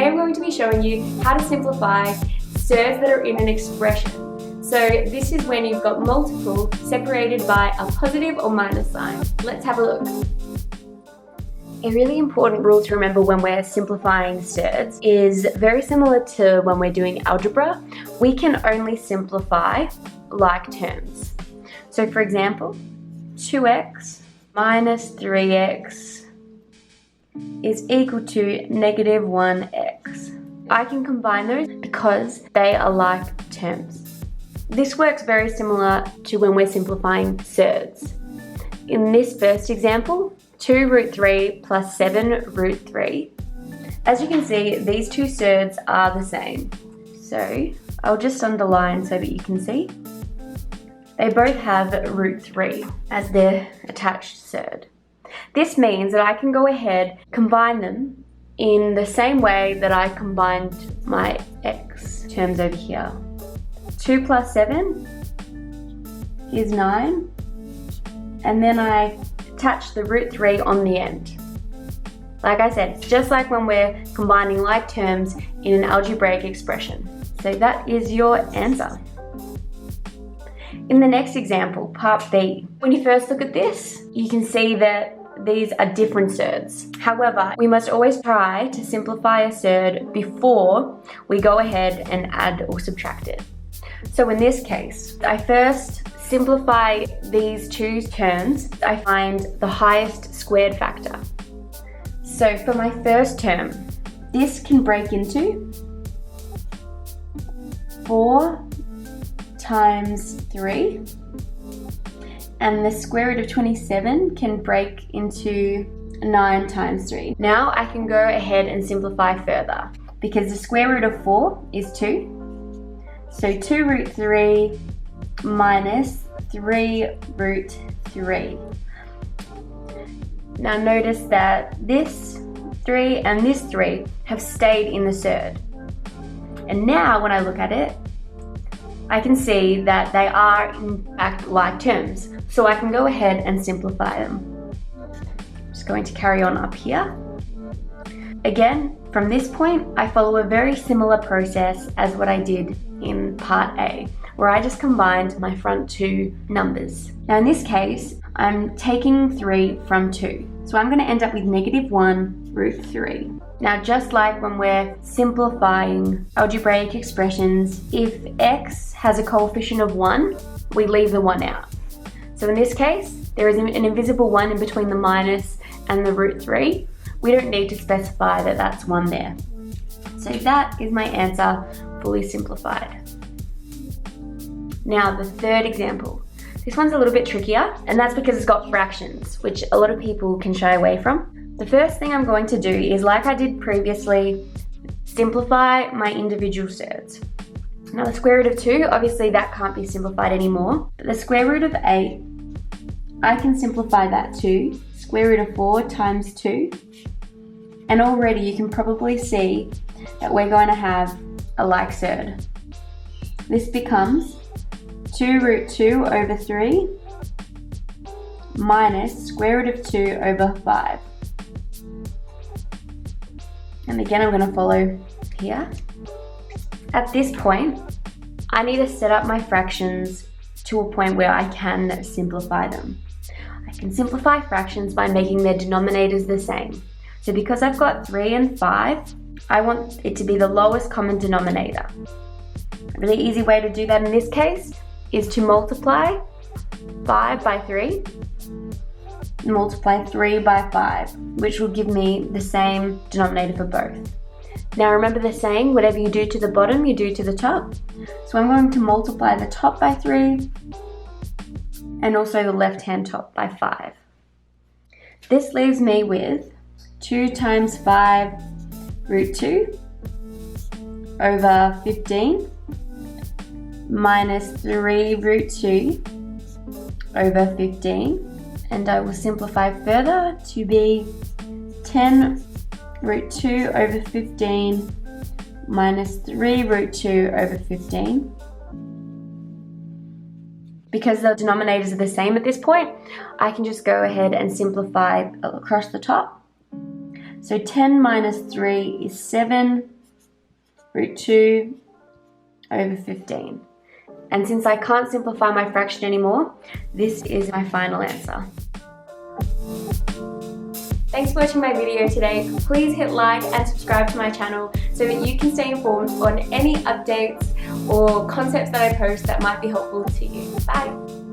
I'm going to be showing you how to simplify surds that are in an expression. So this is when you've got multiple separated by a positive or minus sign. Let's have a look. A really important rule to remember when we're simplifying surds is very similar to when we're doing algebra. We can only simplify like terms. So for example, 2x minus 3x is equal to negative 1x. I can combine those because they are like terms. This works very similar to when we're simplifying surds. In this first example, 2 root 3 plus 7 root 3. As you can see, these two surds are the same. So I'll just underline so that you can see. They both have root 3 as their attached surd. This means that I can go ahead, combine them in the same way that I combined my x terms over here. 2 plus 7 is 9, and then I attach the root 3 on the end. Like I said, it's just like when we're combining like terms in an algebraic expression. So that is your answer. In the next example, part B, when you first look at this, you can see that these are different surds. However, we must always try to simplify a surd before we go ahead and add or subtract it. So in this case, I first simplify these two terms. I find the highest squared factor. So for my first term, this can break into 4 times 3, and the square root of 27 can break into 9 times 3. Now I can go ahead and simplify further because the square root of 4 is 2. So 2 root 3 minus 3 root 3. Now notice that this 3 and this 3 have stayed in the surd. And now when I look at it, I can see that they are in fact like terms. So I can go ahead and simplify them. I'm just going to carry on up here. Again, from this point, I follow a very similar process as what I did in part A, where I just combined my front two numbers. Now in this case, I'm taking 3 from 2. So I'm going to end up with negative 1 root 3. Now just like when we're simplifying algebraic expressions, if x has a coefficient of 1, we leave the 1 out. So in this case, there is an invisible 1 in between the minus and the root 3. We don't need to specify that that's 1 there. So that is my answer, fully simplified. Now the third example. This one's a little bit trickier, and that's because it's got fractions, which a lot of people can shy away from. The first thing I'm going to do is, like I did previously, simplify my individual surds. Now the square root of 2, obviously that can't be simplified anymore, but the square root of 8, I can simplify that to square root of 4 times 2. And already you can probably see that we're going to have a like surd. This becomes 2 root 2 over 3 minus square root of 2 over 5. And again, I'm going to follow here. At this point, I need to set up my fractions to a point where I can simplify them. I can simplify fractions by making their denominators the same. So because I've got 3 and 5, I want it to be the lowest common denominator. A really easy way to do that in this case is to multiply 5 by 3, multiply 3 by 5, which will give me the same denominator for both. Now remember the saying, whatever you do to the bottom, you do to the top. So I'm going to multiply the top by 3 and also the left-hand top by 5. This leaves me with 2 times 5 root 2 over 15 minus 3 root 2 over 15. And I will simplify further to be 10 root 2 over 15 minus 3 root 2 over 15. Because the denominators are the same at this point, I can just go ahead and simplify across the top. So 10 minus 3 is 7 root 2 over 15. And since I can't simplify my fraction anymore, this is my final answer. Thanks for watching my video today. Please hit like and subscribe to my channel so that you can stay informed on any updates or concepts that I post that might be helpful to you. Bye!